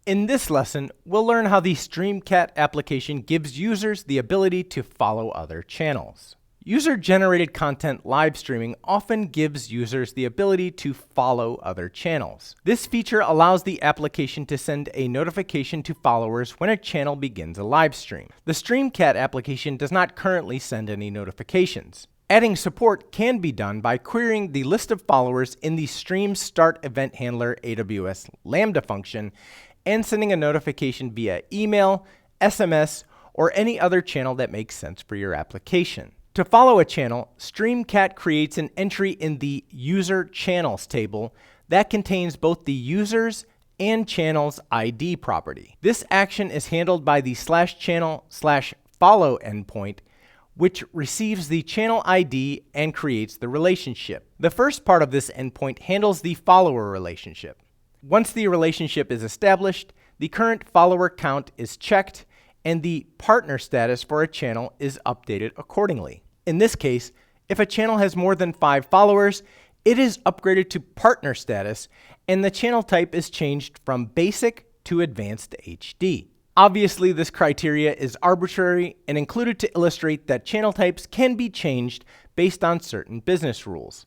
In this lesson, we'll learn how the StreamCat application gives users the ability to follow other channels. User-generated content live streaming often gives users the ability to follow other channels. This feature allows the application to send a notification to followers when a channel begins a live stream. The StreamCat application does not currently send any notifications. Adding support can be done by querying the list of followers in the Stream Start Event Handler AWS Lambda function and sending a notification via email, SMS, or any other channel that makes sense for your application. To follow a channel, StreamCat creates an entry in the User Channels table that contains both the user's and channel's ID property. This action is handled by the /channel/follow endpoint, which receives the channel ID and creates the relationship. The first part of this endpoint handles the follower relationship. Once the relationship is established, the current follower count is checked and the partner status for a channel is updated accordingly. In this case, if a channel has more than 5 followers, it is upgraded to partner status and the channel type is changed from basic to advanced HD. Obviously, this criteria is arbitrary and included to illustrate that channel types can be changed based on certain business rules.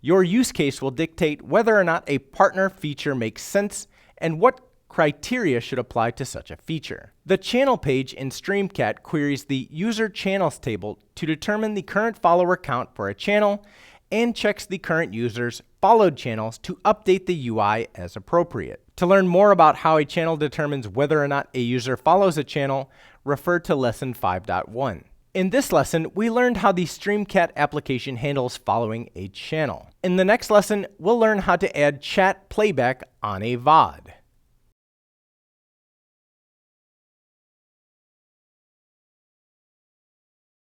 Your use case will dictate whether or not a partner feature makes sense and what criteria should apply to such a feature. The channel page in StreamCat queries the User Channels table to determine the current follower count for a channel and checks the current user's followed channels to update the UI as appropriate. To learn more about how a channel determines whether or not a user follows a channel, refer to Lesson 5.1. In this lesson, we learned how the StreamCat application handles following a channel. In the next lesson, we'll learn how to add chat playback on a VOD.